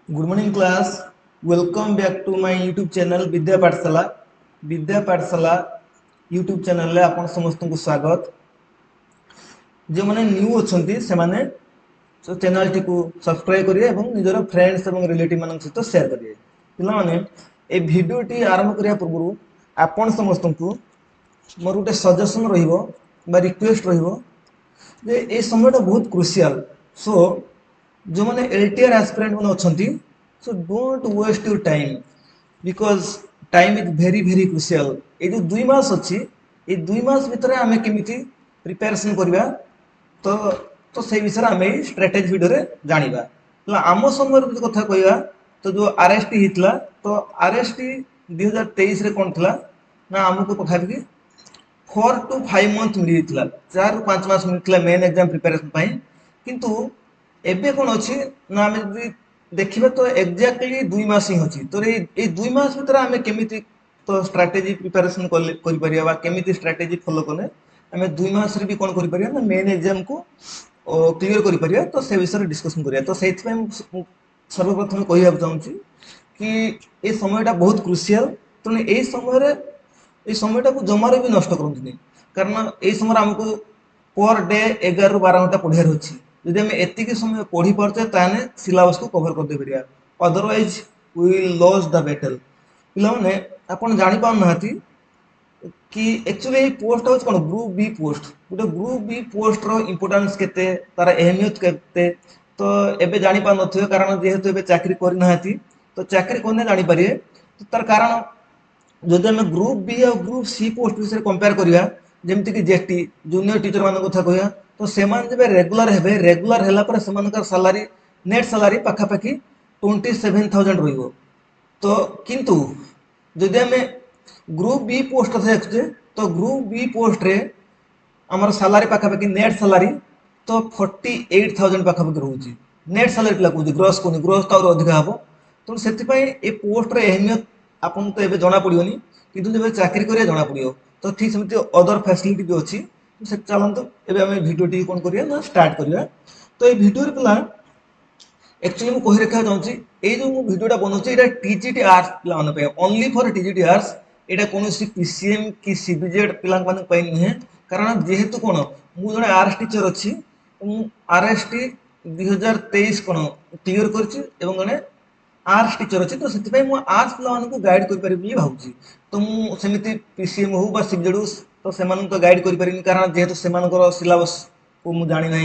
Good morning class. Welcome back to my YouTube channel Vidya Pathshala. Vidya पाठशाला YouTube channel रे आपण समस्त को स्वागत। जो माने न्यू अछंती से माने तो चैनल टी को सब्सक्राइब करिए एवं निजर फ्रेंड्स एवं रिलेटिव मान सहित शेयर करिए। पिला माने ए वीडियो टी आरंभ करिया पूर्व आपण समस्त को मोर गोटे सजेशन रहिबो बा रिक्वेस्ट रहिबो जे ए समयटा बहुत क्रुशियल। सो जो मैंने एलटीआर एस्पिरेंट मैंने अच्छी so don't waste your time because time is very very crucial. ये जो 2 मास अच्छी ये 2 मास भितर आम केमी प्रिपेरेसन करवा तो तो से विषय आम स्ट्राटेजी वीडियो जाना आम समय कथा कहवा तो जो आरएसटी होता तो आरएसटी 2023 कौन थी ना आमको पाखापाखि 4 to 5 मंथ मिलता 4 ରୁ 5 मास मिलता मेन एग्जाम प्रिपेरेसन किंतु एबे कौन अच्छी ना आम देखा तो एक्जाक्टली 2 मास ही अच्छी तो ये 2 मास भर आम केमी तो स्ट्राटेजी प्रिपेरेसन केमी स्ट्राटेजी फॉलो कले आम 2 मास भी कौन कर मेन एग्जाम को क्लीयर कर तो से विषय डिस्कसन करिया तो से सर्वप्रथम कहना चाहूँगी कि ये समयटा बहुत क्रुशियल तेणु ये समयटा को जमार भी नष्ट करनी कारण ये समय आमको पर डे 11 ରୁ 12 घंटा पढ़ार अच्छी जदि आम एतिक समय पढ़ी पार्चे ताने सिलेबस को कवर कर दे परिया otherwise we will loss the battle. पिलाने आपण जानि पाउनाहांती कि एक्चुअली पोस्ट हूँ कौन ग्रुप बी पोस्ट गोटे ग्रुप बी पोस्ट रो इंपोर्टेंस केते तार अहमियत केते तो एबे जानि पार नथिबे कारण जेहेतु एबे चाकरी करना तो चाकरी करने जानि पारिए तो तार कारण जदि आम ग्रुप बी और ग्रुप सी पोस्ट विषय कंपेयर करिया जेमति कि जेटी जूनियर टीचर मान कथा कहया तो सेमान जब रेगुलर हैला पर सेमानकर सैलरी नेट सैलरी पाखापाखि 27,000 रहिबो तो किंतु जदि आम ग्रुप बी पोस्ट कथा देखुचे तो ग्रुप बी पोस्ट रे आमर सैलरी पाखापाखि नेट सैलरी तो 48,000 पाखापाखि रोचे नेट सैलरी पिला कहूँ ग्रॉस कहूँ ग्रॉस तो और अधिक हम तेणु से ये पोस्ट रे अहमियत आपन तो ये जना पड़ोनी किंतु जब चाकरी करिया जना पड़ो तो ठीक सेमती अदर फैसिलिटी भी अच्छी से चलते एवं आम भिडियो कौन करिया ना स्टार्ट करिया तो ये भिडियो पिला एक्चुअली मुझे कही रखा चाहूँगी ये जो मुझे भिडियोटा बनाऊँगी ये टीजीटी आर्ट्स पे ओनली फॉर टीजीटी आर्ट्स यहाँ कौन पीसीएम कि सीबीजेड पिला नुहे कारण जेहेतु कौन मुझे जड़े आर्ट्स टीचर अच्छी आरएसटी 2023 कौन क्लीयर कर जड़े आर्ट्स टीचर अच्छी तो से आर्ट्स पिला गाइड कर भावुँ तो मुझे पीसीएम हो सीबीजेड हो तो से तो गाइड करें कारण जेहेतु से सिलेबस को मुझे जानी ना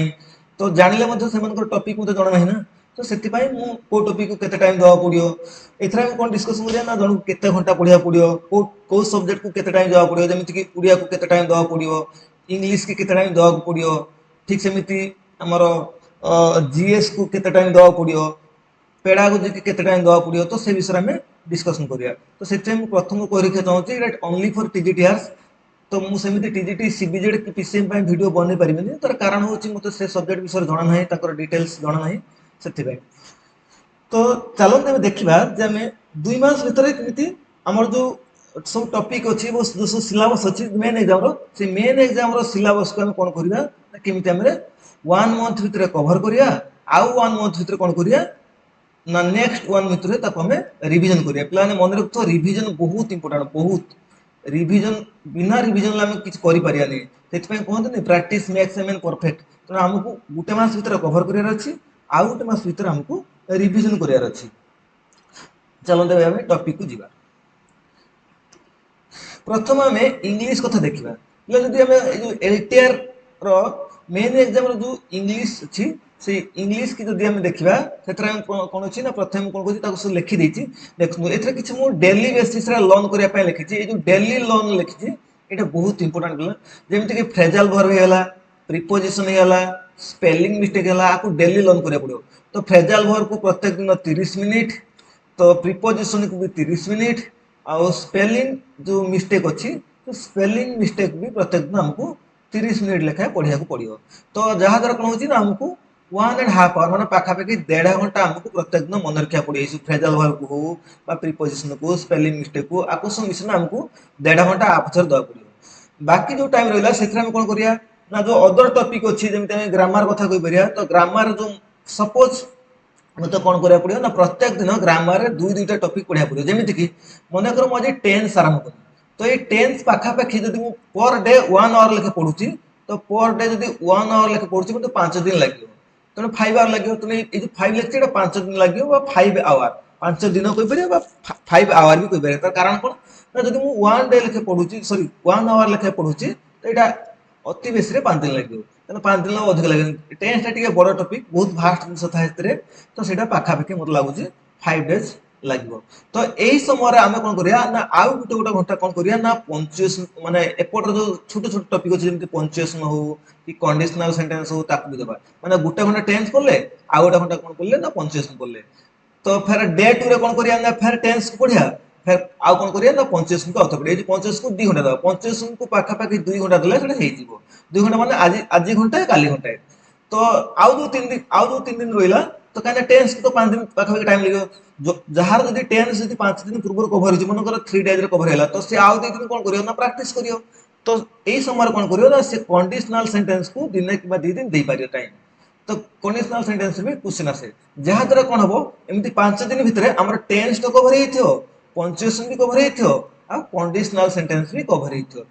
तो जानले टॉपिक मुझे जना ना तो से को टॉपिक को केते टाइम देवा पड़ो एथरा कौन डिस्कसन करिया ना जन केते घंटा पढ़ा पड़ो को सब्जेक्ट को केते टाइम देवा पड़ो जमीती कि उड़िया को केते टाइम देवा पड़ो इंग्लिश की केते टाइम देवा पड़ो ठीक सेमती आमर जीएस को केते टाइम देवा पड़ो पेडागोजी की केते टाइम देवा पड़ो तो से विषय में डिस्कसन करिया तो से प्रथम कह रखा चाहूँगी it only for TGT arts तो मुझे टीजीटी सीबीजेड की पीसीएम वीडियो बन पारि तार कारण हूँ मतलब से सब्जेक्ट विषय जना ना डिटेल्स जना ना से तो चलते देखा आम 2 मास भर कमी आमर जो सब टॉपिक अच्छी वो जो सब सिलेबस अच्छी मेन एग्जाम से मेन एग्जाम सिलेबस को आम कौन करवा केमी आम 1 मंथ भितर कवर करिया आउ 1 मंथ भितर कौन करिया ना नेक्स्ट 1 भितर आम रिविजन करिया पिला मन रखो रिविजन बहुत इंपोर्टेंट बहुत रिविजन बिना रिविजन आम किसी करें से कहते practice makes a man perfect तेना आमको गोटे मास भर कवर करार अच्छी आउ गोटे मास भर आमको रिविजन करार अच्छी। चलते आम टॉपिक को जीवा प्रथम आम इंग्लिश कथा देखा जदि आम जो एलटीआर रो मेन एग्जाम जो इंग्लिश अच्छी से इंग्लिश की जब आम देखा से कौन अच्छी ना प्रथम कौन कर लिखिदी देखो ए कि मुझे डेली बेसीस लर्न करने लिखी जो डेली लर्न लिखी ये बहुत इंपोर्टेंट गला जमीती कि फ्रेजाल वर्ब होगा प्रिपोजिशन होगा स्पेलिंग मिस्टेक है आपको डेली लर्न करा पड़ो तो फ्रेजाल वर्ब को प्रत्येक दिन 30 मिनिट तो प्रिपोजिशन को भी 30 मिनिट आउ स्पेलिंग जो मिस्टेक अच्छी तो स्पेलिंग मिस्टेक भी प्रत्येक दिन हमको 30 मिनिट लेखाएं पढ़िया पड़ो तो जहाँ द्वारा कौन हो आमको 1.5 आवर मैंने पाखापाखि 1.5 घंटा आमको प्रत्येक दिन मन रखा पड़े फ्रेजाल वर्ब को हो प्रिपोजिशन को स्पेलिंग मिस्टेक को आपको सब मिशन आमको 1.5 घंटा आपचर देवा पड़ो बाकी जो टाइम रहा से कौन करिया ना जो अदर टॉपिक अच्छी जमी ग्रामर कथा कही तो ग्रामर जो सपोज मत कौन करा पड़ो ना प्रत्येक दिन ग्रामर रे दुई दुईटा टॉपिक पढ़ा पड़ो जमीती कि मन कर मुझे टेन्स आरंभ कर तो ये टेन्स पाखापाखि जब मुझे पर डे 1 आवर लेखे पढ़ुची तो पर डे जब 1 आवर लेखे पढ़ुची मतलब 5 दिन लगे तेणु 5 आवर लगे तेणु ये 5 लेक्चर 5 दिन लगे 5 आवर 5 दिन कहीपर 5 आवर भी कहीपर तार कारण कौन ना जब मुझे 1 डे लेखे पढ़ुची सॉरी 1 आवर लेखे पढ़ुची तो यहाँ अति बेसी 5 दिन लगे तेना 5 दिन अधिक लगे टेन्सटा टी बड़ टपिक बहुत भास्ट जिन था तो सीटा पाखापाखि मत लगुच 5 डेज लगे तो यही समय आम कौन करा ना आउ गोटे गोटे घंटा कौन करा ना पंचुएसन माने एपटर जो छोट छोट टपिक अच्छे जमी पंचुएसन हो कि कंडीशनल सेंटेंस हो ताकू भी दबा माने गोटे घंटा टेन्स पढ़ले आउ गोटे घंटा कौन पढ़ले ना पंचुएसन पढ़ले तो फिर डे 2 रे कौन करिया ना फिर टेन्स को पढ़िया फिर आउ कौन करिया ना पंचुएसन को अर्थ पढ़िया पंचुएसन को 2 घंटा दबा पंचुएसन को पाखापाखि 2 घंटा देले सेटा हेइ जिवो 2 घंटा माने आज घंटा काली घंटा तो आउ जो 3 दिन रहिला तो कहीं टेन्स को तो 5 दिन पाखापाखि टाइम लगे जार जब टेन्स जब 5 दिन पूर्व कभर हो मनकर 3 डेज कभर है तो सी आउ 2 दिन कौन कर प्राक्ट कर तो यही समय कौन कर कंडीशनल सेंटेंस को दिन कि 2 दिन दे पार टाइम तो कंडीशनल सेंटेंस भी क्वेश्चन आसे जहाँ द्वारा कौन हम एमती 5 दिन भितर आम टेन्स तो कभर हो पंचुएसन भी कभर हो कंडीशनल सेंटेंस भी कभर हो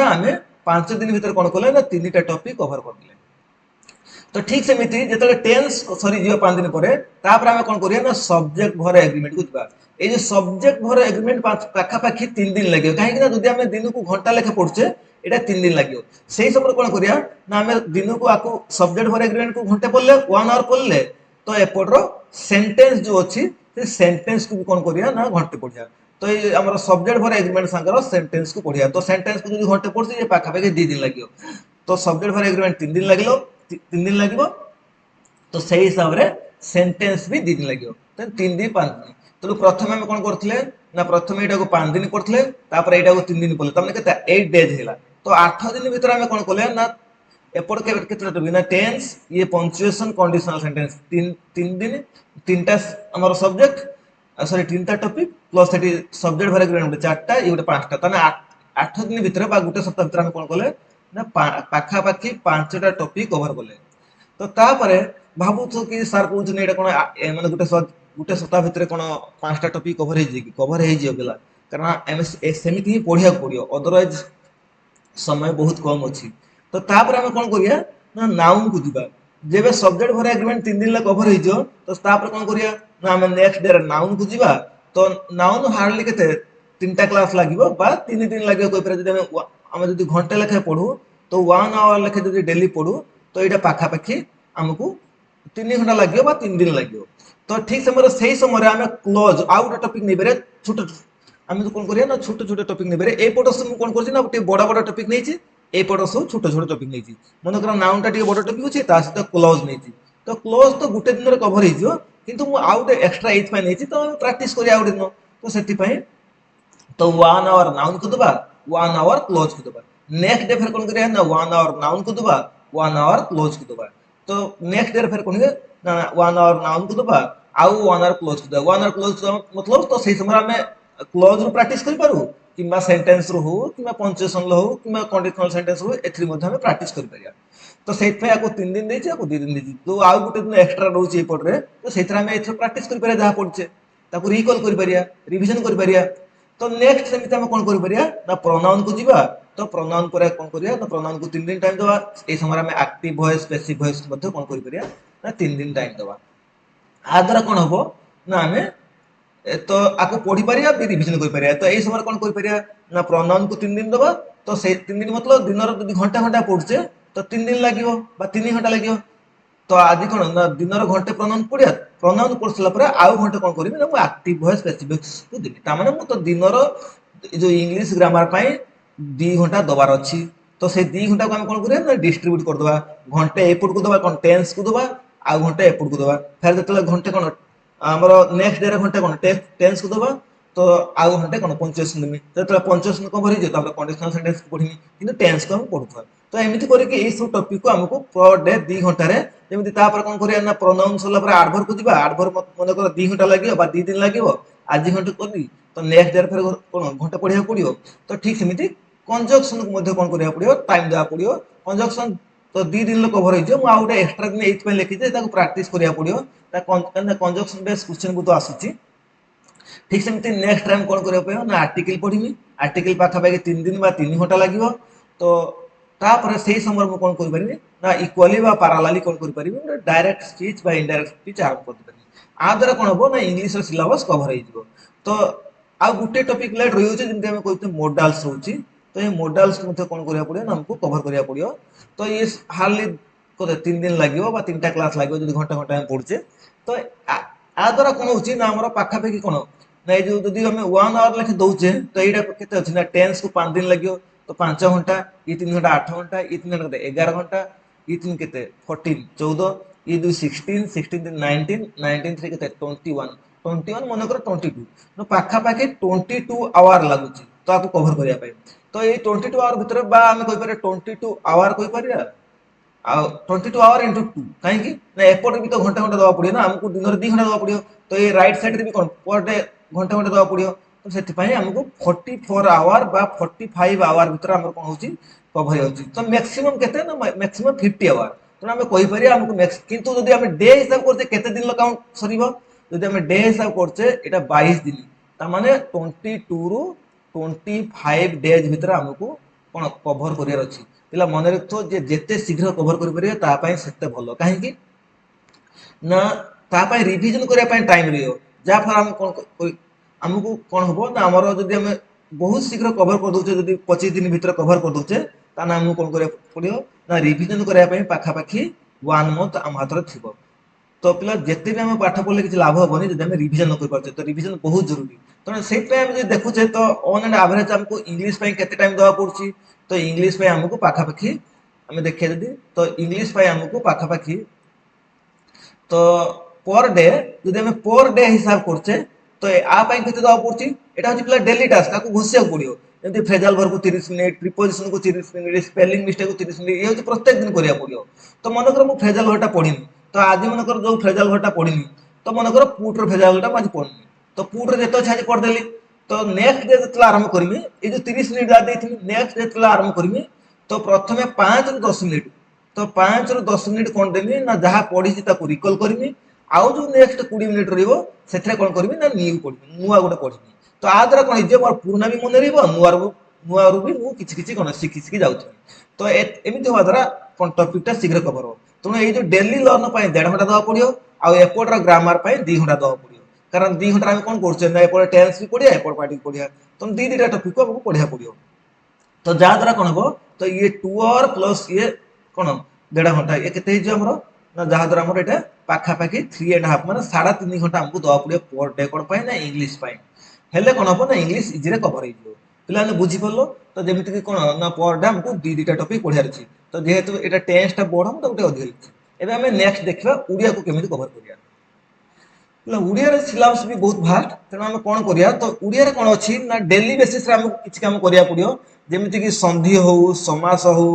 आम 5 दिन भितर कौन कले ना 3टा टॉपिक कभर कर तो ठीक सेमती जो टेन्स सरी जी 5 दिन पर आम कौन करिया ना सब्जेक्ट भर एग्रीमेंट को जा ये जो सब्जेक्ट भर एग्रीमेंट पाखापाखि 3 दिन लगे कहीं जब आम दिन को घंटा लेखे पढ़ुचे यहाँ 3 दिन लगे से समय कौन करिया ना आम दिन को आपको सब्जेक्ट भर एग्रीमेंट को घंटे पढ़ले 1 आवर पढ़ले तो एपटर सेंटेंस जो अच्छी सेंटेंस को भी कौन करिया ना घंटे पढ़िया तो ये आम सब्जेक्ट भर एग्रीमेंट सांगर सेंटेंस को पढ़िया तो सेंटेंस को जो घंटे पढ़े पाखापाखि 2 दिन लगे तो सब्जेक्ट भर एग्रीमेंट 3 दिन लगे 3 दिन लगे तो से हिसाब से सेंटेंस भी 2 दिन लगे तो 3 दिन 5 दिन तो प्रथम आम कौन करते ना प्रथम यहाँ को 5 दिन पढ़ते यहाँ को 3 दिन पढ़ले तमें के 8 डेज है तो 8 दिन भर आम कौन कले ना एपट के टॉपिक ना टेन्स ये पंचुएसन कंडीशनल सेंटेंस 3 दिन 3टा आम सब्जेक्ट सॉरी 3टा टॉपिक प्लस सब्जेक्ट भर एग्रीमेंट 4टा ये गोटे 5टा तमें 8 दिन भितर गोटे सप्ताह भितर आम कौन कले ना पाखापाखि 5टा टॉपिक कवर कले तो तापर भावुथ कि सार कहते हैं कौन मैंने गोटे सप्ताह भितर कौन 5टा टॉपिक कवर कवर हो पिला कारण सेमती ही पढ़िया पड़ो अदरवाइज समय बहुत कम अच्छी तो तापर आम कौन करिया ना नाउन को दिबा जेबे सब्जेक्ट भर एग्रीमेंट 3 दिन कवर हो तो तापर कौन करिया ना आम नेक्स्ट डे नाउन को दिबा तो नाउन हार्डली के 3टा क्लास लगे 3 दिन लगे कोई पर आम जो घंटे लेखे पढ़ू तो 1 आवर लेखे जो डेली पढ़ू तो यहाँ पाखापाखि आमको 3 घंटा लगे 3 दिन लगे तो ठीक समय से समय आम क्लोज आउ गोटे टॉपिक नहीं पारे छोट आम कौन करिया ना छोट छोट टॉपिक नहीं पारे एपट सब कौन कर बड़ बड़ टॉपिक नहीं एपट सब छोट छोट टॉपिक नहीं मन कर नाउनटा बड़ टॉपिक अच्छे सहित क्लोज नहीं तो क्लोज तो गोटे दिन कवर हो किंतु आउ गोटे एक्सट्रा ये नहीं तो प्राक्ट कर आउ दिन तो से तो 1 आवर नाउन को दबा 1 आवर क्लोज को दबा नेक्स्ट डे फिर कौन करिया ना 1 आवर नाउन को दबा 1 आवर क्लोज को दबा तो नेक्स्ट डे फिर कौन ना 1 आवर नाउन को दबा आउ 1 आवर क्लोज को दबा 1 आवर क्लोज मतलब तो से समय आम क्लोज रू प्रैक्टिस कर पारू कि सेंटेंस रू हो कि पंचुएसन हो कि कंडीशनल सेंटेंस हो एम प्रैक्टिस कर पारिया तो से 3 दिन देछि 2 दिन देछि तो आउ गोटे दिन एक्स्ट्रा रोचे एपटे तो से प्रैक्टिस कर जहाँ पढ़े ताको रिकॉल कर पारिया रिवीजन कर पारिया तो नेक्स्ट सेमती आम कौन कर ना प्रोनाउन को जीवा तो प्रोनाउन पर कौन करिया ना प्रोनाउन को 3 दिन टाइम दवा ए समय आम एक्टिव वॉइस पैसिव वॉइस कौन कर ना 3 दिन टाइम दवा आ द्वारा कौन हम ना आम तो आपको पढ़ी पारिया भी रिवीजन कर पारिया तो यही समय कौन कर ना प्रोनाउन को 3 दिन दवा तो से 3 दिन मतलब दिन घंटा घंटा पढ़ुचे तो 3 दिन लगे 3 घंटा लगे तो आज कौन ना दिन घंटे प्रोनाउन पढ़िया प्रोनाउन पढ़ सारा आउ घंटे कौन करी ना एक्टिव वॉइस पैसिव वॉइस को देवी ताने तो दिन जो इंग्लिश ग्रामर 2 घंटा दबार अच्छी तो से 2 घंटा को आम कौन करिया ना डिस्ट्रीब्यूट करदे घंटे एपट को दबा कौन टेन्स को दबा आउ घंटे एपट को दबा फिर जो घंटे कौन आमर नेक्स्ट डे घंटे कौन टेन्स को दबा तो आउ घंटे कौन पंचुएसन देमी जो पंचुएसन कवर हो कंडीशनल सेंटेंस को पढ़ी कि टेन्स को हम पढ़ुआ तो एमती करके सब टॉपिक को आमको पर डे 2 घंटे जमी कौन करिया ना प्रोनाउन सरला आडभर को जीवा आडभर मन कर 2 घंटा लगे 2 दिन लगे आज घंटे करी तो नेक्स्ट डे फिर कौन घंटे पढ़ा पड़ो तो ठीक सेमती कंजक्शन को कौन करा पड़ो टाइम देवा पड़ो कंजक्शन तो 2 दिन कवर हो आउ गोटे एक्सट्रा दिन ये लिखी प्राक्ट करा पड़ो कंजक्शन बेस क्वेश्चन को तो आसूँ ठीक सेमती नेक्स्ट टाइम कौन करा ना आर्टिकल पढ़ी आर्टिकल पाखापाखि 3 दिन 3 घंटा लगे तो तापर से समय मुझे कौन करें ना इक्वाली पारालाली कौन कर डायरेक्ट स्पीच इनडायरेक्ट स्पीच आरंभ कर आ द्वारा कौन हम ना इंग्लीश सिलेबस कवर हो तो आ गोटे टपिक लाइट रही है जमी आम कहते मोडाल्स रोचे तो ये मोडाल्स को कौन करा पड़ो ना हमको कवर करा पड़ो तो ये हार्डली 3 दिन लगे 3टा क्लास लगे जो घंटा घंटा पढ़ुचे तो आ द्वारा कौन हो पाखापाखि कौन ना ये जो आम 1 आवर लेखे दौचे तो यहाँ के अच्छे ना टेन्स को 5 दिन लगे तो 5 घंटा ये 3 घंटा 8 घंटा ये 3 घंटा 11 घंटा ये 3 के 14 14 ये 2 16 16 19 19 3 के 21 21 मनकर 22 तो पाखापाखि 22 आवर लगुच तो आपको कवर करने तो ये 22 आवर भितर आम कहीपर 22 आवर कहीपर 22 आवर इंटू 2 कहीं एपटे भी तो घंटा घंटा दवा पड़ो ना आमको दिन में 2 घंटा दवा पड़ो तो ये राइट साइड भी कौन पर डे घंटा घंटा दवा पड़ो तो से आमको 44 आवर बा 45 आवर भितर आम कौन हो कवर हो तो मैक्सिमम के मैक्सिमम 50 आवर तेना आम कहीपर आमको कितु जब आम डे हिसाब करते दिन काउंट सर जब आम डे हिसाब करचे यहाँ 22 दिन ताने 22 रु 25 डेज भितर आमको कौन कवर करार अच्छी पिला मन रखो जेते शीघ्र कवर करते भल कहीं ना तापाई रिविजन करने टाइम रही जहाँफल आम कौन आमको कौन हम ना आमर जब आम बहुत शीघ्र कवर कर दूचे जब 25 दिन भितर कवर कर दूचे ताने आमको कौन करा पड़ो ना रिविजन करने पाखापाखि 1 मंथ आम हाथ थी तो पिला जिते भी आम पाठ पढ़ले किसी लाभ हेनी जब आम रिविजन न कर तो रिविजन बहुत जरूरी तेना से देखुचे तो ऑन एंड एवरेज आमको इंग्लीश केते टाइम देवा पड़ी तो इंग्लीश आमको पाखापाखि आम देखिए जदि तो इंग्लीश आमको पाखापाखि तो पर डे जब आम पर डे हिसाब करचे तो आपाई के देवा पड़ी यहाँ हूँ पिला डेली टास्क आपको घोषिया पड़ो जमी फ्रेजाल वर्ब को 30 मिनिट प्रिपोजिशन को 30 मिनिट स्पेलिंग मिस्टेक को 30 मिनिट ये हूँ प्रत्येक दिन करा पड़ो तो मनकर मुझे फ्रेजाल वर्बटा पढ़ी तो आज मनकर जो फ्रेजाल वर्बटा पढ़ी तो मनकर पुट्र फ्रेजाल वर्बटा आज पढ़नी तो पुट्र जिते अच्छे आज पढ़देली तो नेक्स्ट डे जो आरंभ करमी ये जो 30 मिनिट देती नेक्स्ट डे जो आरंभ करमी तो प्रथम 5 रु 10 मिनिट तो 5 रु 10 मिनिट कौन देमी ना जहाँ पढ़ी रिकल करमी आउ जो नेक्स्ट 20 मिनिट रही कौन करमी ना न्यू पढ़ी नुआ गोटे पढ़ी तो आ द्वारा कौन मोर पुराना भी मन नुआरू भी मुझे किसी कौन शिखी शिखी जाऊँ तो एमती हवा द्वारा कौन टपिकटा शीघ्र कवर हो तेणु ये डेली लर्न 1.5 घंटा देवा पड़ो आउटर ग्रामर 2 घंटा देवा पड़ो कारण 2 घंटा कौन कर टेन्स भी पढ़िया एपट पार्टी पढ़िया तो 2 टपिक को आमको पढ़ा पड़ो तो जहाँ द्वारा कौन हम तो ये 2 आवर प्लस ये कौन 1.5 घंटा ये के ना जहाँ द्वारा आम यहाँ पाखापाखि 3.5 मान 3.5 घंटा आमको देवा पड़ो पर डे कौन ना इंग्लीश हेल्ले कौन हम ना इंग्लीश इजी कवर हो पे बुझीपार तो जमीक कौन ना पर डे आमको 2 टपिक पढ़ार अच्छी तो जेहेतु यहाँ टेन्सटा बढ़ तो गोटे अधिक लिखी एवं आम नेक्स्ट देखा ओडिया को केमी कवर करा ओडिया सिलेबस भी बहुत भास्ट तेणु आम कौन करिया तो ओडिया कौन अच्छी ना डेली बेसिस आमको किसी काम करा पड़ो जमीक संधि हो समास हो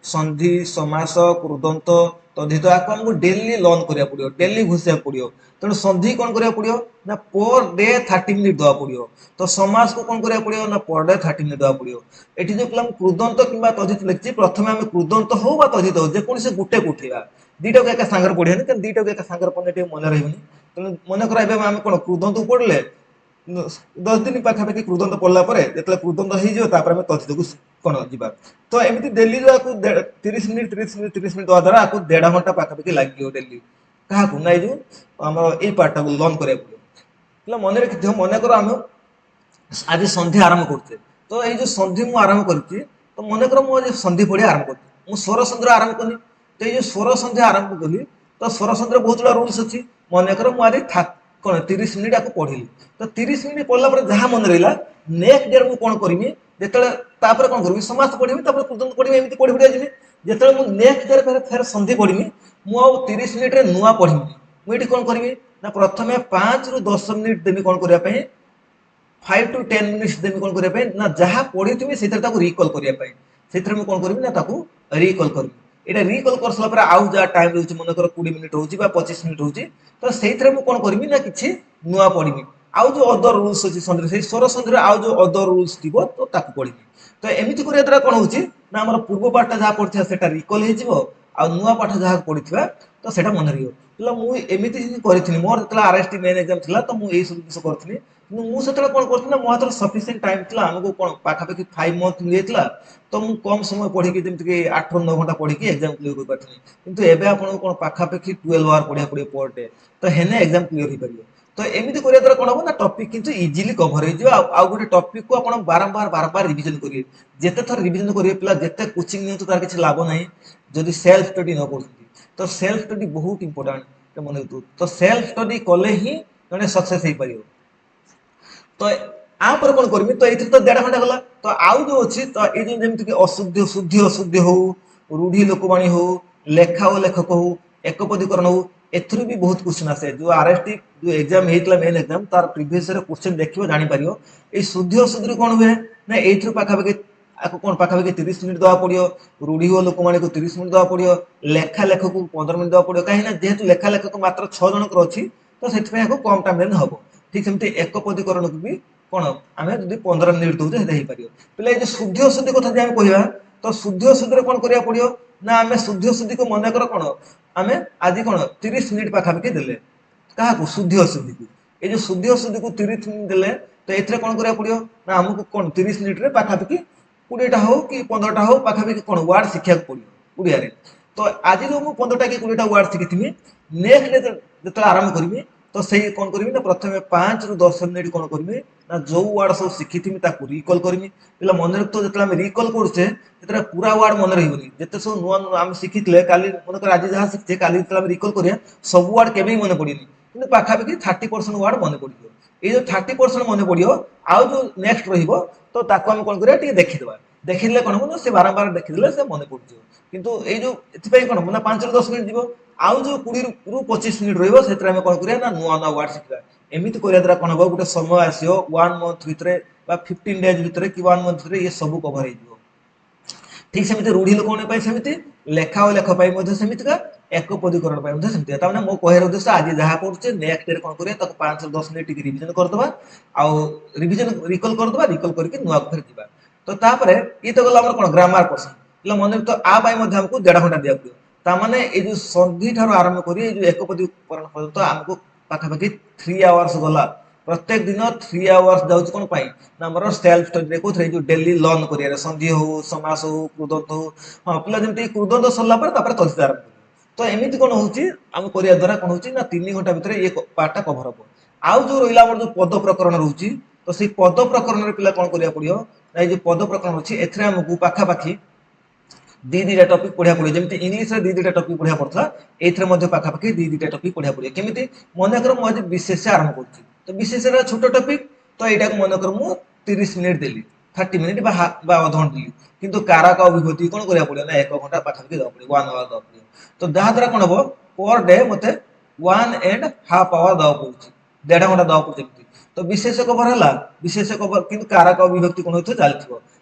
संधि समास कृदंत तद्धित आपको आमको डेली लर्न करा पड़ो डेली घुषा पड़ो तेणु संधि कौन करा पड़ो ना पर डे 30 मिनिट देवा पड़ो तो समास को कौन करा पड़ो ना पर डे 30 मिनिट देवा पड़ो ये जो पिला कृदंत कि तद्धित लिखी प्रथम आम कृदंत हो तद्धित हो जेकोसी गोटे को उठेगा 2टा को एका सांगे पढ़ानी क्या 2टा को एका सांगे पढ़ने मन रही तेणु मन कर आम कौन कृदंत पढ़ले 10 दिन पाखापाखि कृदंत पढ़ला जो कृदंत हो तद्धित को कौन जा तो एमती डेली जो 30 मिनिट 30 मिनिट 30 मिनिट द्वारा आपको 1.5 घंटा पाखापाखि लगे डेली क्या ना ये आम ये पार्टा को लर्न करा पड़ो मन रखी मन कर आम आज संधि आरंभ करते तो ये संधि मुझे आरंभ कर तो मन कर मुझे संधि पढ़िया आरंभ कर मुझे स्वर संधि आरंभ कली तो ये स्वर संधि आरंभ कली तो स्वर संधि बहुत गुड़ा रूल्स अच्छी मन कर मुझे कौन 30 मिनिट आपको पढ़ी तो 30 मिनिट पढ़ला जहाँ मन रहा नेक्स्ट डे मुझे कौन करी जो कौन करी समाज पढ़ी कृदंत पढ़ी एमती पढ़ी पढ़ी जी जो मुझे नेक्स्ट डे फेर संधि पढ़ी मुझे 30 मिनिट नुआ पढ़ी मुझे कौन करी ना प्रथम 5 रु 10 मिनिट देवी कौन करने 5 to 10 मिनिट्स देवी कौन करने ना जहाँ पढ़ी थी से रिकल करने से कौन करी ना रिकल करी यहाँ रिकल कर सारा आउ जहाँ टाइम रोचे मनकर 20 मिनिट रोचे 25 मिनिट रोचे तो से कौन करी ना कि नुआ पढ़ी आउ जो अदर रूल्स अच्छी संधि से स्वर संधि आउ जो अदर रूल्स थी तो पढ़ी तो एमती करने द्वारा कौन हो पूर्व पार्टा जहाँ पढ़ा से रिकल हो ଆଉ ନୂଆ ପାଠ ଯାହା ପଢିଥିବା ତ ସେଇଟା ମନେ ରହିବ। ପିଲା ମୁଁ ଏମିତି କରିଥିଲି ମୋର ଯେତେବେଳେ ଆରଏସଟି ମେନ୍ ଏକ୍ଜାମ ଥିଲା ତ ମୁଁ ଏଇ ସବୁ ଜିନିଷ କରିଥିଲି। କିନ୍ତୁ ମୁଁ ସେତେବେଳେ କଣ କରୁଥିଲି ନା ମୋ ହାତରେ ସଫିସିଏଣ୍ଟ ଟାଇମ ଥିଲା ଆମକୁ କଣ ପାଖାପାଖି 5 ମନ୍ଥ ମିଳିଯାଇଥିଲା। ତ ମୁଁ କମ ସମୟ ପଢିକି ଯେମିତିକି 8 ରୁ 9 ଘଣ୍ଟା ପଢିକି ଏକ୍ଜାମ କ୍ଲିୟର କରିପାରିଥିଲି। କିନ୍ତୁ ଏବେ ଆପଣଙ୍କୁ କଣ ପାଖାପାଖି 12 ଆୱାର ପଢିବାକୁ ପଡିବ ପର ଡେ ତ ହେନେ ଏକ୍ଜାମ କ୍ଲିୟର ହେଇପାରିବ। ତ ଏମିତି କରିବା ଦ୍ୱାରା କଣ ହବ ନା ଟପିକ କିନ୍ତୁ ଇଜିଲି କଭର ହେଇଯିବ। ଆଉ ଗୋଟେ ଟପିକ କୁ ଆପଣ ବାରମ୍ବାର ରିଭିଜନ କରିବେ। ଯେତେ ଥର ରିଭିଜନ କରିବେ ପିଲା ଯେତେ କୋଚିଂ ନିଅନ୍ତୁ ତାର କିଛି ଲାଭ ନାହିଁ ଯଦି ସେଲ୍ଫ ଷ୍ଟଡି ନ କରୁଛନ୍ତି। ତ ସେଲ୍ଫ ଷ୍ଟଡି ବହୁତ ଇମ୍ପୋର୍ଟାଣ୍ଟ ମନେ ରଖନ୍ତୁ। ତ ସେଲ୍ଫ ଷ୍ଟଡି କଲେ ହିଁ ଜଣେ ସକ୍ସେସ ହେଇପାରିବ। ତ ଆପରେ କଣ କରିବି ତ ଏଇଥିରେ ତ 1.5 ଘଣ୍ଟା ଗଲା। ତ ଆଉ ଯୋଉ ଅଛି ତ ଏଇ ଯୋଉ ଯେମିତି କି ଶୁଦ୍ଧି ଅଶୁଦ୍ଧି ହଉ ରୂଢି ଲୋକବାଣୀ ହଉ ଲେଖା ଓ ଲେଖକ ହଉ ଏକପଦୀକରଣ ହଉ ଏଥିରୁ ବି ବହୁତ କ୍ୱେଶ୍ଚନ ଆସେ। ଯୋଉ ଆରଏସଟି ଯୋଉ ଏକ୍ଜାମ ହେଇଥିଲା ମେନ୍ ଏକ୍ଜାମ ତାର ପ୍ରିଭିୟସ ର କ୍ୱେଶ୍ଚନ ଦେଖିବ ଜାଣିପାରିବ। ଏଇ ଶୁଦ୍ଧି ଅଶୁଦ୍ଧିରେ କଣ ହୁଏ ନା ଏଇଥିରୁ ପାଖାପାଖି ଆକୁ କଣ ପାଖାପାଖି 30 ମିନିଟ୍ ଦବାକୁ ପଡିବ। ରୂଢି ଓ ଲୋକବାଣୀକୁ 30 ମିନିଟ୍ ଦବାକୁ ପଡିବ। ଲେଖା ଲେଖକୁ 15 ମିନିଟ୍ ଦବାକୁ ପଡିବ। କାହିଁକି ନା ଯେହେତୁ ଲେଖା ଲେଖକ ମାତ୍ର 6 ଜଣଙ୍କର ଅଛି ତ ସେଥିପାଇଁ ଆକୁ କମ ଟାଇମ ହବ। ଠିକ ସେମିତି ଏକପଦୀକରଣକୁ ବି କଣ ଆମେ ଯଦି 15 ମିନିଟ୍ ଦଉଛେ ସେଟା ହେଇପାରିବ। ପିଲା ଏଇ ଯୋଉ ଶୁଦ୍ଧି ଅଶୁଦ୍ଧି କଥା ଯଦି ଆମେ କହିବା ତ ଶୁଦ୍ଧି ଅଶୁଦ୍ଧିରେ କଣ କରିବାକୁ ପଡିବ ନା ଆମେ ଶୁଦ୍ଧି ଅଶୁଦ୍ଧିକୁ ମନେକର କଣ ଆମେ ଆଜି କଣ 30 ମିନିଟ୍ ପାଖାପାଖି ଦେଲେ କାହାକୁ ଶୁଦ୍ଧି ଅଶୁଦ୍ଧିକୁ। ଏଇ ଯୋଉ ଶୁଦ୍ଧି ଅଶୁଦ୍ଧିକୁ 30 ମିନିଟ୍ ଦେଲେ ତ ଏଥିରେ କଣ କରିବାକୁ ପଡିବ ନା ଆମକୁ କଣ 30 ମିନିଟରେ ପାଖାପାଖି 20ଟା ହଉ କି 15ଟା ହଉ ପାଖାପାଖି କଣ ୱାର୍ଡ ଶିଖିବାକୁ ପଡିବ ଓଡିଆରେ। ତ ଆଜି ଯୋଉ ମୁଁ 15ଟା କି 20ଟା ୱାର୍ଡ ଶିଖିଥିବି ନେକ୍ସଟ ଡେ ଯେତେବେଳେ ଆରମ୍ଭ କରିବି ତ ସେଇ କଣ କରିବି ନା ପ୍ରଥମେ 5 ରୁ 10 ମିନିଟ୍ କଣ କରିବି ନା ଯୋଉ ୱାର୍ଡ ସବୁ ଶିଖିଥିବି ତାକୁ ରିକଲ କରିବି। ପିଲା ମନେ ରଖୁଥିବ ଯେତେବେଳେ ଆମେ ରିକଲ କରୁଛେ ସେଥିରେ ପୁରା ୱାର୍ଡ ମନେ ରହିବନି। ଯେତେ ସବୁ ନୂଆ ନୂଆ ଆମେ ଶିଖିଥିଲେ କାଲି ମନେକର ଆଜି ଯାହା ଶିଖିଛେ କାଲି ଯେତେବେଳେ ଆମେ ରିକଲ କରିବା ସବୁ ୱାର୍ଡ କେବେ ବି ମନେ ପଡିବନି। କିନ୍ତୁ ପାଖାପାଖି 30% ୱାର୍ଡ ମନେ ପଡିଯିବ। ଏଇ ଯୋଉ 30% ମନେ ପଡିବ ଆଉ ଯୋଉ ନେକ୍ସଟ ରହିବ ତ ତାକୁ ଆମେ କଣ କରିବା ଟିକେ ଦେଖିଦବା। ଦେଖିଲେ କଣ ହବ ନା ସେ ବାରମ୍ବାର ଦେଖିଦେଲେ ସେ ମନେ ପଡିଯିବ। କିନ୍ତୁ ଏଇ ଯୋଉ ଏଥିପାଇଁ କଣ ନା 5 ରୁ 10 ମିନିଟ୍ ଯିବ। ଆଉ ଯୋଉ 20 ରୁ 25 ମିନିଟ୍ ରହିବ ସେଥିରେ ଆମେ କଣ କରିବା ନା ନୂଆ ନୂଆ ୱାର୍ଡ ଶିଖିବା। ଏମିତି କରିବା ଦ୍ୱାରା କଣ ହବ ଗୋଟେ ସମୟ ଆସିବ 1 ମନ୍ଥ ଭିତରେ ବା 15 ଡେଜ ଭିତରେ କି 1 ମନ୍ଥ ଭିତରେ ଇଏ ସବୁ କଭର ହେଇଯିବ। ଠିକ ସେମିତି ରୂଢି ଲୋକଙ୍କ ପାଇଁ ସେମିତି ଲେଖା ଓ ଲେଖ ପାଇଁ ମଧ୍ୟ ସେମିତିକା ଏକପଦୀକରଣ ପାଇଁ ମଧ୍ୟ ସେମିତି। ତାମାନେ ମୋ କହିବାର ଉଦ୍ଦେଶ୍ୟ ଆଜି ଯାହା ପଢୁଛେ ନେକ୍ସଟ ଡେ କଣ କରିବା ତାକୁ 5 ରୁ 10 ମିନିଟ୍ ଟିକେ ରିଭିଜନ କରିଦବା। ଆଉ ରିଭିଜନ ରିକଲ କରିଦବା ରିକଲ କରିକି ନୂଆ ଫେର ଯିବା। ତ ତାପରେ ଇଏ ତ ଗଲା ଆମର କଣ ଗ୍ରାମାର ପର୍ସନ। ହେଲେ ମନେ ତ ଆ ପାଇଁ ମଧ୍ୟ ଆମକୁ 1.5 ଘଣ୍ଟା ଦିବାକୁ ପଡିବ। ତାମାନେ ଏଇ ଯୋଉ ସନ୍ଧି ଠାରୁ ଆରମ୍ଭ କରି ଏଇ ଯୋଉ ଏକପଦୀକରଣ ପର୍ଯ୍ୟନ୍ତ ଆମକୁ ପାଖାପାଖି 3 ଆୱାର୍ସ ଗଲା। ପ୍ରତ୍ୟେକ ଦିନ 3 ଆୱାର୍ସ ଯାଉଛି କଣ ପାଇଁ ନା ଆମର ସେଲ୍ଫ ଷ୍ଟଡିରେ କୋଉଥିରେ ଯୋଉ ଡେଲି ଲର୍ନ କରିବାରେ ସନ୍ଧି ହଉ ସମାସ ହଉ କୃଦନ୍ତ ହଉ। ହଁ ପିଲା ଯେମିତି କୃଦନ୍ତ ସରିଲା ପରେ ତାପରେ ତର୍ଜୀ ଆରମ୍ଭ କରିବେ। ତ ଏମିତି କଣ ହଉଛି ଆମେ କରିବା ଦ୍ୱାରା କଣ ହଉଛି ନା 3 ଘଣ୍ଟା ଭିତରେ ଇଏ ପାର୍ଟଟା କଭର ହବ। ଆଉ ଯୋଉ ରହିଲା ଆମର ଯୋଉ ପଦ ପ୍ରକରଣ ରହୁଛି ତ ସେଇ ପଦ ପ୍ରକରଣରେ ପିଲା କଣ କରିବାକୁ ପଡିବ ନା ଏଇ ଯୋଉ ପଦ ପ୍ରକରଣ ଅଛି ଏଥିରେ ଆମକୁ ପାଖାପାଖି ଦିଟା ଟପିକ ପଢିବାକୁ ପଡିବ। ଯେମିତି ଇଂଲିଶରେ ଦିଟା ଟପିକ ପଢିବାକୁ ପଡୁଥିଲା ଏଇଥିରେ ମଧ୍ୟ ପାଖାପାଖି ଦିଟା ଟପିକ ପଢିବାକୁ ପଡିବ। କେମିତି ମନେକର ମୁଁ ଆଜି ବିଶେଷ ଆରମ୍ଭ କରୁଛି ତ ବିଶେଷର ଛୋଟ ଟପିକ ତ ଏଇଟାକୁ ମନେକର ମୁଁ 30 ମିନିଟ୍ ଦେଲି 30 ମିନିଟ୍ ବା ଅଧଘଣ୍ଟା ଦେଲି। କିନ୍ତୁ କାରକ ଆଉ ବିଭୂତି କଣ କରିବାକୁ ପଡିବ ନା 1 ଘଣ୍ଟା ପାଖାପାଖି ଦବାକୁ ପଡିବ 1 ଆୱାର ଦବାକୁ ପଡିବ। ତ ଯାହା ଦ୍ୱାରା କଣ ହବ ପର ଡେ ମତେ 1.5 ଆୱାର ଦବାକୁ ପଡୁଛି। 1.5 ଘଣ୍ଟା ଦବାକୁ ପଡୁଛି। ତ ବିଶେଷ କଭର ହେଲା ବିଶେଷ କଭର କିନ୍ତୁ କାରକ ବିଭକ୍ତି କଣ ହଉଥିବ ଚାଲିଥିବ।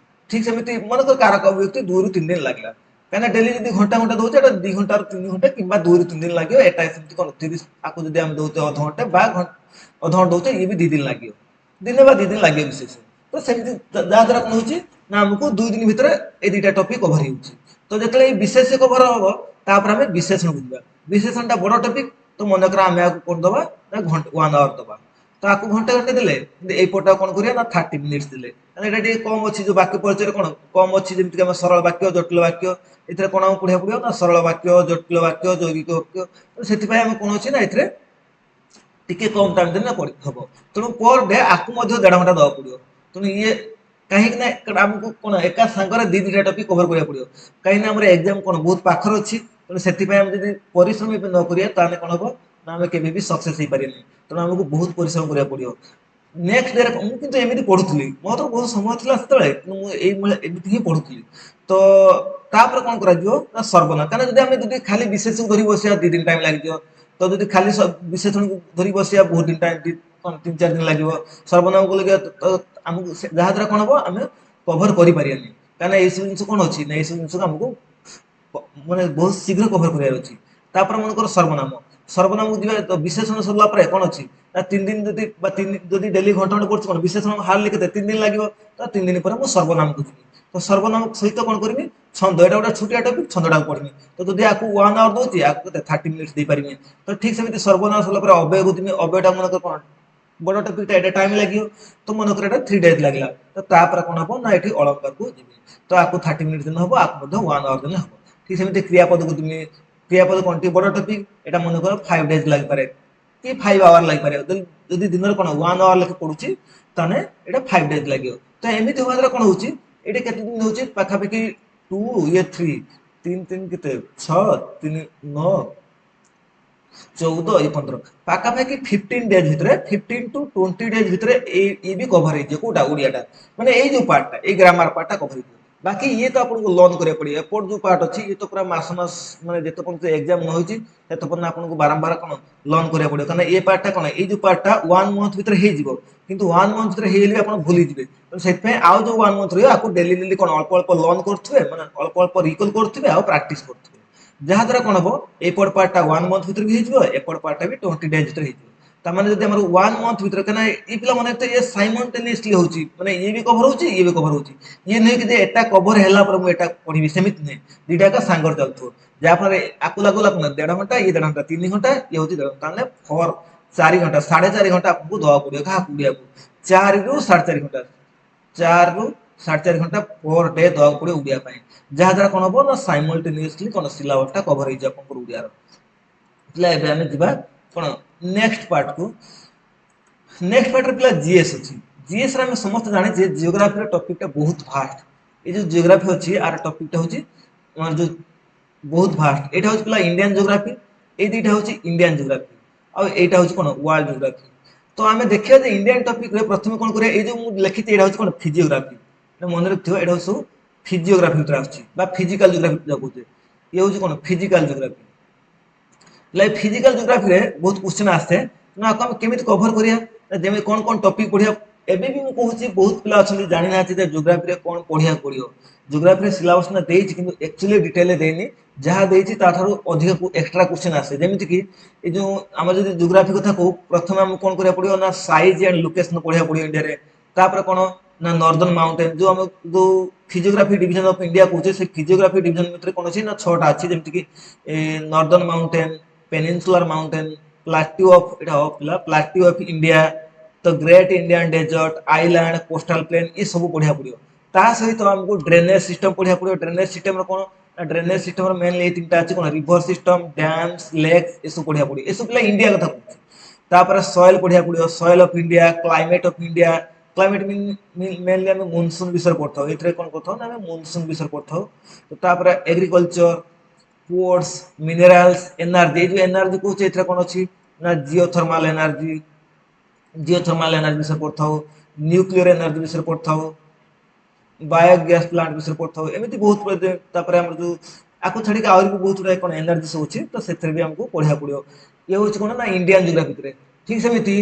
ଠିକ ସେମିତି ମନେକର କାରକ ବିଭକ୍ତି 2 ରୁ 3 ଦିନ ଲାଗିଲା। କାହିଁକିନା ଡେଲି ଯଦି ଘଣ୍ଟା ଘଣ୍ଟା ଦଉଛେ ଏଟା 2 ଘଣ୍ଟାରୁ 3 ଘଣ୍ଟା କିମ୍ବା 2 ରୁ 3 ଦିନ ଲାଗିବ। ଏଟା ସେମିତି କଣ 30 ଆକୁ ଯଦି ଆମେ ଦଉଛେ ଅଧଘଣ୍ଟେ ବା ଅଧଘଣ୍ଟେ ଦଉଛେ ଇଏ ବି 2 ଦିନ ଲାଗିବ। ଦିନେ ବା 2 ଦିନ ଲାଗିବ ବିଶେଷ। ତ ସେମିତି ଯାହା ଦ୍ୱାରା କଣ ହଉଛି ନା ଆମକୁ 2 ଦିନ ଭିତରେ ଏଇ ଦିଟା ଟପିକ କଭର ହେଇଯାଉଛି। ତ ଯେତେବେଳେ ଏଇ ବିଶେଷ କଭର ହବ ତାପରେ ଆମେ ବିଶେଷଣକୁ ଯିବା। ବିଶେଷଣ ଟା ବଡ ଟପିକ ତ ମନେକର ଆମେ ଆକୁ କଣ ଦବା ନା 1 ଆୱାର ଦବା। ତ ଆକୁ ଘଣ୍ଟେ ଦେଲେ ଏଇପଟା କଣ କରିବା ନା 30 ମିନିଟ୍ସ ଦେଲେ। ଏଇଟା ଟିକେ କମ ଅଛି ଯୋଉ ବାକ୍ୟ ପରିଚୟରେ କଣ କମ ଅଛି ଯେମିତି ଆମେ ସରଳ ବାକ୍ୟ ଜଟିଳ ବାକ୍ୟ ଏଥିରେ କଣ ଆମକୁ ପଢିବାକୁ ପଡିବ ନା ସରଳ ବାକ୍ୟ ଜଟିଳ ବାକ୍ୟ ଯୌଗିକ ବାକ୍ୟ। ସେଥିପାଇଁ ଆମେ କଣ ଅଛି ନା ଏଥିରେ ଟିକେ କମ ଟାଇମ ଦେଲେ ହବ। ତେଣୁ ପର ଡେ ଆକୁ ମଧ୍ୟ 1.5 ଘଣ୍ଟା ଦବାକୁ ପଡିବ। ତେଣୁ ଇଏ କାହିଁକି ନା ଆମକୁ କଣ ଏକା ସାଙ୍ଗରେ ଦିଟା ଟପିକ କଭର କରିବାକୁ ପଡିବ। କାହିଁକିନା ଆମର ଏକ୍ଜାମ କଣ ବହୁତ ପାଖରେ ଅଛି। ତେଣୁ ସେଥିପାଇଁ ଆମେ ଯଦି ପରିଶ୍ରମ ନ କରିବା ତାହେଲେ କଣ ହବ ନା ଆମେ କେବେ ବି ସକ୍ସେସ ହେଇପାରିବାନି। ତେଣୁ ଆମକୁ ବହୁତ ପରିଶ୍ରମ କରିବାକୁ ପଡିବ। ନେକ୍ସଟ ଡେ ମୁଁ କିନ୍ତୁ ଏମିତି ପଢୁଥିଲି ମୋର ତ ବହୁତ ସମୟ ଥିଲା ସେତେବେଳେ କିନ୍ତୁ ମୁଁ ଏଇଭଳିଆ ଏମିତି ହିଁ ପଢୁଥିଲି। ତ ତାପରେ କଣ କରାଯିବ ନା ସର୍ବନାମ କାରଣ ଯଦି ଖାଲି ବିଶେଷକୁ ଧରି ବସିବା 2 ଦିନ ଟାଇମ ଲାଗିଯିବ। ତ ଯଦି ଖାଲି ବିଶେଷଣକୁ ଧରି ବସିବା ବହୁତ ଦିନ ଟାଇମ 3-4 ଦିନ ଲାଗିବ। ସର୍ବନାମକୁ ଲଗେଇବା ତ ଆମକୁ ଯାହା ଦ୍ୱାରା କଣ ହବ ଆମେ କଭର କରିପାରିବାନି। କାହିଁକିନା ଏଇସବୁ ଜିନିଷ କଣ ଅଛି ନା ଏଇସବୁ ଜିନିଷ ଆମକୁ ମାନେ ବହୁତ ଶୀଘ୍ର କଭର କରିବାର ଅଛି। ତାପରେ ମନେକର ସର୍ବନାମକୁ ଯିବା ତ ବିଶେଷଣ ସରିଲା ପରେ କଣ ଅଛି ନା 3 ଦିନ ଯଦି ଡେଲି ଘଣ୍ଟେ ଘଣ୍ଟେ ପଢୁଛି କଣ ବିଶେଷଣ ହାର୍ଡଲି କେତେ 3 ଦିନ ଲାଗିବ। ତ 3 ଦିନ ପରେ ମୁଁ ସର୍ବନାମକୁ ଯିବି। ତ तो सर्वनाम सहित कौन करी छंद एटा गोटे छोटिया टपिक छंदटा पढ़ी तो जब आपको 1 आवर दूसरी आपको 30 मिनिट्स दे पारि तो ठीक सेमती सर्वनाम सरला अव्यय को तुम अव्ययटा मन कौन बड़ टपिक एटा टाइम लगे तो मन कर 3 days लगला तो तापर कौन हम ना ये अलंकार को जी तो आपको 30 मिनिट्स दिन हम आपको 1 आवर दिन हम ठीक सेमती क्रियापद को तुम क्रियापद कौन टी बड़ टपिक एटा मन कर 5 days लग पारे कि 5 आवर लग पारे जदि दिन कौन 1 आवर लेखे पड़ुची ताने एटा 5 days लगे तो एमती होगा द्वारा कौन होची एटा केते दिन होची पाखापाखि 2 ये 3 3 3 केते 6 3 9 14 ये 15 पाखापाखि 15 days भितर 15 to 20 days भितर ये भी कवर हो कोटा ओडियाटा माने ये जो पार्टटा ये ग्रामर पार्टटा कवर हो बाकी ये तो आपको लर्न करिया पड़े एपट जो पार्ट अच्छी ये तो पूरा मास माने जिते पर्यंत एग्जाम न होती तो पर्यंत आपको बारंबार कौन लर्न करिया पड़े कारण ये पार्टटा कौन ये जो पार्टटा 1 month भितर हो किंतु 1 month भितर हेले आप भूली जी तो से आउ जो 1 month रही आपको डेली डेली कौन अल्प अल्प लर्न करुवे माने अल्प अल्प रिकल करुवे आ प्राक्ट करुवे जहाद्वारा कौन हम एपट पार्टटा 1 month भितर भी हो एपट पार्टटा भी 20 days भितर हो तार जब 1 month भितर कहना ये पिला मैंने तो ये साइमल्टेनियसली होची माने ये भी कवर होची ये भी कवर होची ये नहीं कि एटा कवर हैला पर मु एटा पढ़िबी सेमित नहीं दुटा का सांगर चलथो जा फल आकु लागला 1.5 घंटा ये 1.5 घंटा 3 घंटा ये होची 1.5 घंटा ताने फॉर 4 घंटा 4.5 घंटा आपको दवा पड़े कहा कुडिया को 4 रु 4.5 घंटा 4 रु 4.5 घंटा पर डे दवा पड़े उड़िया पाए जहा द्वारा कोन हो ना साइमल्टेनियसली कोन सिलेबसटा कवर हो जा अपन उड़िया रो पिला एबे हमें दिबा कोन नेक्स्ट पार्ट को नेक्स्ट पार्ट पिला जीएस अछि जीएस रे हम समस्त जाने जे जियोग्राफी रे टॉपिकटा बहुत फास्ट ये जो जियोग्राफी अछि आर टॉपिकटा होछि जो बहुत फास्ट एटा होछि पिला इंडियन जियोग्राफी ए दुईटा होछि इंडियन जियोग्राफी आ एटा होछि कोन वर्ल्ड जियोग्राफी तो आमे देखियो जे इंडियन टॉपिक रे प्रथम कोन करिया ए जो मु लिखिति एटा होछि कोन फिजियोग्राफी मन रखियो एटा होछि फिजियोग्राफी उतर आछि बा फिजिकल जियोग्राफी जा कहते ये होछि कोन physical geography like physical geography रे बहुत क्वेश्चन आस्ते ना हम केमिति कवर करिया जेमे कोन कोन टॉपिक पढिया एबे भी मु कहूछि बहुत पिला अछन जानि नाथि जे जियोग्राफी रे कोन पढिया पडियो जियोग्राफी रे सिलेबस ना देछि किंतु एक्चुअली डिटेल रे देनि जहा देछि ता थारु अधिक एक्स्ट्रा क्वेश्चन आसे जेमिति कि ए जो हम जदि जियोग्राफी कथा को प्रथम हम कोन करिया पडियो ना साइज एंड लोकेशन पढिया पडियो इंडिया रे तापर कोन ना नॉर्दर्न माउंटेन जो हम जो फिजियोग्राफी डिवीजन ऑफ इंडिया कहूछे से फिजियोग्राफी डिवीजन भितर कोन अछि ना 6टा अछि जेमिति कि northern mountain peninsular mountain plateau of इटा ऑफ प्लाट्यू ऑफ इंडिया तो great Indian desert island coastal plain ये सब पढ़िया पड़ो ता सहित हमको ड्रेनेज सिस्टम पढ़िया पड़ो ड्रेनेज सिस्टम कौन ड्रेनेज सिस्टम मेनली ये तीनटा अच्छे कौन रिवर सिस्टम डैम्स लेक्स ये सब पढ़िया पड़ो ये सब पिला इंडिया कथा कहूँ तापर सॉइल पढ़िया पड़ो soil of India climate mainly आम मॉनसून विषय पढ़ता ये कौन करता ना मॉनसून विषय पढ़ता तो तापर एग्रीकल्चर पोर्ट्स मिनरल्स एनर्जी जो एनर्जी को एथरे कोन अछि ना जियोथर्मल एनर्जी विषय पढ़ता न्यूक्लियर एनर्जी विषय पढ़ता बायोगैस प्लांट विषय पढ़ता एमती बहुत तापर हमर जो आको छाड़ी के और भी बहुत गुडा कोन एनर्जी सब अछि तो सेथरे भी हमको पढ़िया पड़ियो ये होछि कोन ना इंडियन जियोग्राफी रे ठीक सेमिति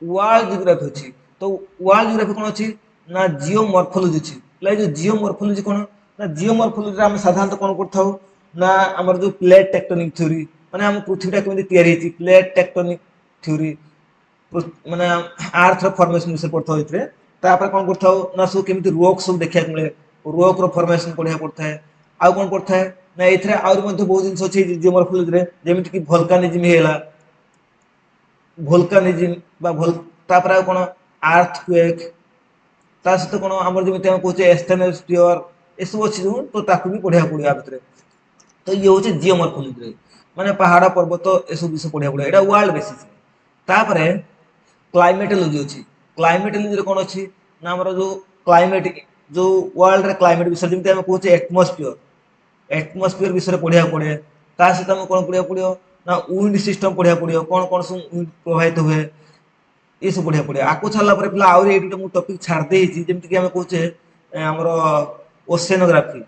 वर्ल्ड जियोग्राफी अछि तो वर्ल्ड जियोग्राफी कोन अछि ना जियोमॉर्फोलॉजी अछि लाइक जो जियोमॉर्फोलॉजी कोन ना जियोमॉर्फोलॉजी रे हम साधारणतः कोन करथाउ ना हमर जो प्लेट टेक्टोनिक थ्योरी माने हम पृथ्वीटा केमिति तयारी हेछि प्लेट टेक्टोनिक थ्योरी माने अर्थ फॉर्मेशन विषय पढ़ता इतरे तापर कोन करथाउ ना सो केमिति रॉक सब देखिया मिले रॉक रो फॉर्मेशन पढ़िया पड़ता है आ कोन पड़ता है ना इतरे और मध्ये बहुत दिन अछि जियोमॉर्फोलॉजी रे जेमिति कि वोल्कानिज्म हेला वोल्कानिज्म बा तापर कोन अर्थक्वेक ता सहित कोन हमर जेमिति हम कहूचे एस्थेनोस्फियर ए सब अछि तो ताकू भी पढ़िया पड़िया भितरे तो ये होचे जियोमॉर्फोलॉजी रे माने पहाड़ पर्वत ए सब विषय पढ़िया पड़िया एटा वर्ल्ड बेसिस तापरे क्लाइमेटोलॉजी अछि क्लाइमेटोलॉजी रे कोन अछि ना हमर जो क्लाइमेट जो वर्ल्ड रे क्लाइमेट विषय जेमिति हम कहूचे एटमॉस्फेयर विषय पढ़िया पड़े ता सहित हम कोन पढ़िया पड़ियो ना विंड सिस्टम पढ़िया पड़ियो कोन कोन सब विंड प्रवाहित हुए ये सब पढ़िया पड़े आको छाला पर पिला और एटा मु टॉपिक छाड़ देछि जेमिति कि हम कहूचे हमर ओशेनोग्राफी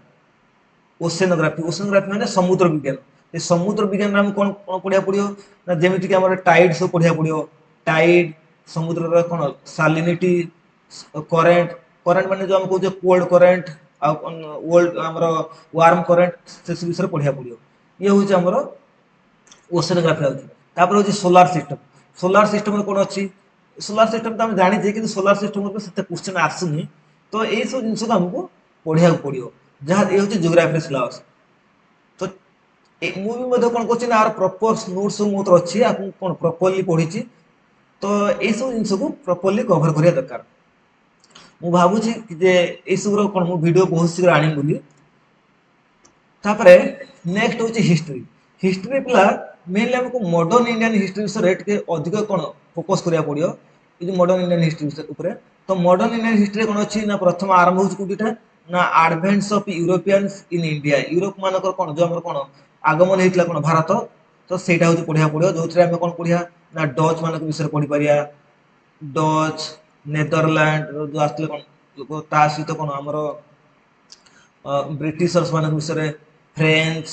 माने समुद्र विज्ञान ए समुद्र विज्ञान हम कोन पढ़िया पड़ियो ना जेमिति कि हमर टाइड सब पढ़िया पड़ियो टाइड समुद्र रो कोन सालिनिटी करंट माने जो हम कहूचे कोल्ड करंट आ वर्ल्ड हमर वार्म करंट से सब विषय पढ़िया पड़ियो ये होचे हमर ओशेनोग्राफी होची तापर होची सोलार सिस्टम कोन अछि सोलार सिस्टम तो हम जानि जे कि सोलार सिस्टम पर सेते क्वेश्चन आसुनी तो ए सब जिंस को हमको पढ़िया पड़ो जहाँ ये हूँ जियोग्राफी सिलेबस। तो मुझे कौन कर प्रॉपर नोट्स मोर अच्छी आपको कौन प्रॉपर्ली पढ़ी तो ये सब जिन को प्रॉपर्ली कवर करिया दरकार। मु भावुची जे ये सब कौन मु वीडियो बहुत शीघ्र आनी बोली। तापरे नेक्स्ट होची हिस्ट्री। हिस्ट्री पिला मेनली हमको मॉडर्न इंडियन हिस्ट्री विषय टिके अधिक कौन फोकस करिया पड़ियो ये जो मॉडर्न इंडियन हिस्ट्री विषय ऊपर। तो मॉडर्न इंडियन हिस्ट्री कौन अच्छी ना प्रथम आरंभ होची कोठीटा ना advents of Europeans in India. Europe मानकर कौन जो हमर कौन आगमन हेतला कौन भारत तो सेटा होची पढ़िया पड़ियो जोथरे हम कौन पढ़िया ना डच मानक विषय पढ़ी परिया। डच नेदरलैंड जो आसले कौन लोक ता सहित कौन हमर ब्रिटिशर्स मानक विषय फ्रेंच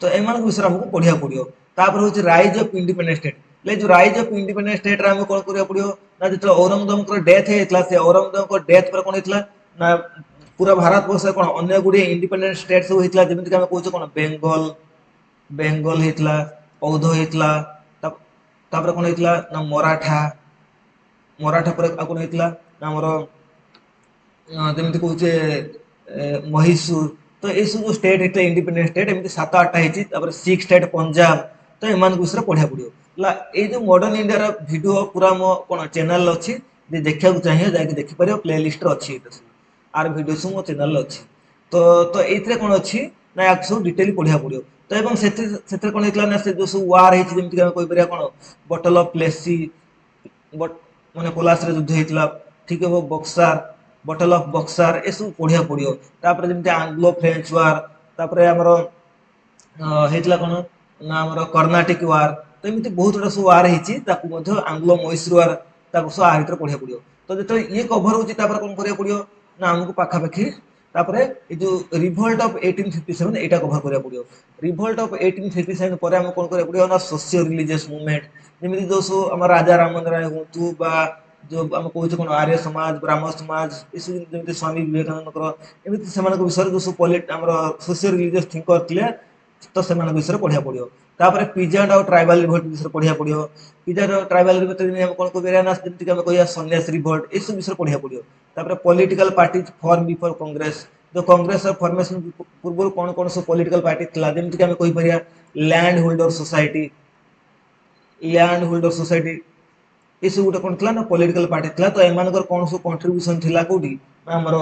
तो एम विषय हमको पढ़िया पड़ो। तापर हूँ राइज ऑफ इंडिपेंडेंट स्टेट ले जो राइज ऑफ इंडिपेंडेंट स्टेट रे हमें कौन करिया पड़ो ना जो औरंगजेब डेथ होता से औरंगजेब डेथ पर कौन होता ना पूरा भारत वर्ष कौन अन्य गुड़े इंडिपेंडेंट स्टेट सब होता जमीन कि कौन कौन बेंगल बेंगल होता औध होता तापर कौन होता ना मराठा मराठा पर कौन होता ना आमर जमी कहे महीशूर तो ये सब स्टेट होता इंडिपेंडेंट स्टेट एमती 7-8टा होती सिक्स स्टेट पंजाब तो एम विषय पढ़िया पड़ो। ये जो मॉडर्न इंडिया वीडियो पूरा मो कौन चैनल अच्छी देखा चाहिए जाकि देखिपर प्ले लिस्ट अच्छी आर वीडियो सब मो चैनल अच्छी तो ये कौन अच्छी ना या सब डिटेल पढ़िया पड़ो। तो एवं से कौन होता ना से जो सब वार होती कहीपर कौन बटल ऑफ प्लेसी माने पलास युद्ध होता ठीक है वो बक्सार बटल ऑफ बक्सार ये सब पढ़िया पड़ो। तापर जमी आंग्लो फ्रेंच वार तापर आमर होता कौन ना आमर कर्णाटिक वार तो एमती बहुत गुड़ा सब वार होती आंग्लो मैसूर वार सब आ भितर पढ़िया पड़ो। तो जो ये कभर होती कौन करिया पड़ो ना आमको पाखापाखि तापर ये जो रिभोल्ट ऑफ 1857 एटा कभर करिया पड़ो। रिभोल्ट ऑफ 1857 पर आम कौन करिया पड़ो ना सोशियो रिलीजियस मूवमेंट जमी जो सब आम राजा राममोहन राय हूँ बा जो आम कहे कौन आर्य समाज ब्राह्मण समाज ये स्वामी विवेकानंद एमती से विषय जो सब आम सोशियो रिलीजियस थिंकर थे तो से विषय पढ़िया पड़ो। तापर पिजेंट और ट्राइबल रिभोल्ट विषय पढ़िया पड़ो। पिजेंट और ट्राइबल रिभोल्ट कौन कह सन्यासी रिभोल्ट ये सब विषय पढ़िया पड़ो। तापर political parties form before Congress जो कांग्रेस फॉर्मेशन पूर्व कौन कौन सब पॉलिटिकल पार्टी था जमीक आम कहीपर लैंड होल्डर सोसाइटी ये सब गोटे कौन था पॉलिटिकल पार्टी था। तो एम कौन सब कंट्रीब्यूशन थी कौटी आमर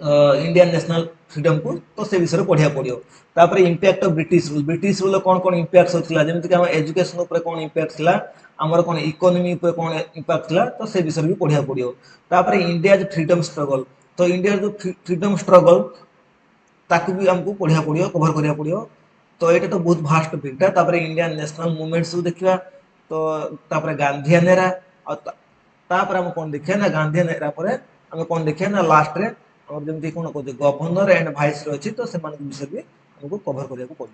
इंडियन नेशनल फ्रीडम को तो से विषय पढ़िया पड़ो। तापर इंपैक्ट ऑफ ब्रिटिश रूल कौन कौन इंपैक्ट होता जमीक एजुकेशन उपर कौन इंपैक्ट था आमर कौन इकोनॉमी उपर कौन इंपैक्ट था तो से विषय भी पढ़िया पड़ो। तापर इंडिया फ्रीडम स्ट्रगल तो इंडिया जो फ्रीडम स्ट्रगल ताकू भी आमको पढ़िया पड़ो कभर करिया पड़ो। तो ये तो बहुत भास्ट टॉपिकटा। तापर इंडियन नेशनल मूवमेंट सब देखा तो तापर गांधीयन एरा तापर आम कौन देखिए ना गांधीयन एरा पर आम कौन देखिए ना लास्ट रे और जमी कौन कहते गवर्नर एंड भाइस अच्छी तो से विषय भी आमको कभर करिया पड़ो।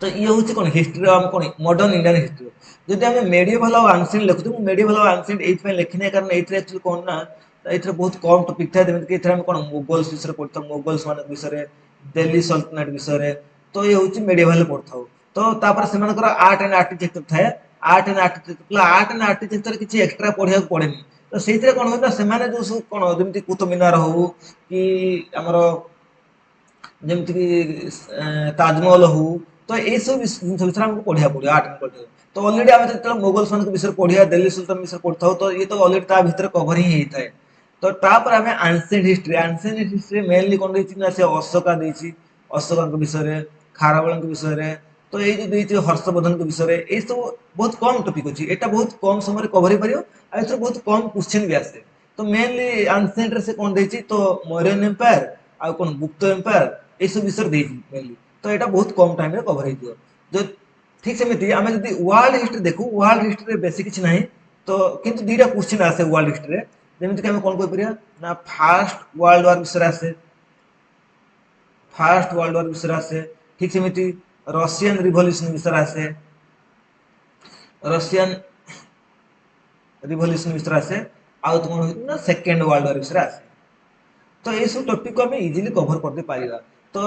तो ये हूँ कौन हिस्ट्री आम कौन मॉडर्न इंडियन हिस्ट्री जब आम मेडिएवल और एंशिएंट लिखुँ मेडिएवल और एंशिएंट ये लिखने कारण ये एक्चुअली कौन ना ये बहुत कम टॉपिक था जमीक आम कौन मुगल्स विषय पढ़ता मुगल्स मान विषय दिल्ली सल्तनट विषय तो ये हूँ मेडिएवल पढ़ता तो तापर से आर्ट एंड आर्किटेक्चर थाए आर्ट एंड आर्किटेक्चर किसी एक्सट्रा पढ़ा पड़े तो से कौन होता से जो सब कौन जमी कुतुब मीनार हो कि आमर जमीक ताजमहल हो तो ये सब जिन विषय आमको पढ़ा पड़ो आर्ट एंड कल्चर। तो अलरेडी आम जो मुगल्स मान विषय पढ़िया दिल्ली सुल्तान विषय पढ़ता तो ये तो अलरेडी ता भीतर कभर ही होता है। तो तापर आम एंशिएंट हिस्ट्री मेनली कौन ना से अशोका देती अशोका विषय खारवेल विषय तो ये जो देती हर्षवर्धन विषय ये सब बहुत कम टॉपिक अच्छी यहाँ बहुत कम समय कभर हो पार बहुत कम क्वेश्चन भी आसे। तो मेनली एंशिएंट से कौन देती तो मौर्यन एम्पायर आ कौन गुप्त एम्पायर ये सब विषय देती मेनली तो यहाँ बहुत कम टाइम कभर हो जो ठीक सेमती आम जो वर्ल्ड हिस्ट्री देखू वर्ल्ड हिस्ट्री बेसी किसी ना तो किंतु दुईटा क्वेश्चन आसे वर्ल्ड हिस्ट्री जमीक आम कौन कहीपर ना फास्ट वर्ल्ड वार विषय आसे फास्ट वर्ल्ड वार विषय आसे ठीक सेमती रशियन रिवोल्यूशन विषय आसे रशियन रिवोल्यूशन विषय आसे आउ तो कौन ना सेकेंड वर्ल्ड वार विषय आसे। तो ये सब टॉपिक को आम इजिली कभर करदे पारिबा। तो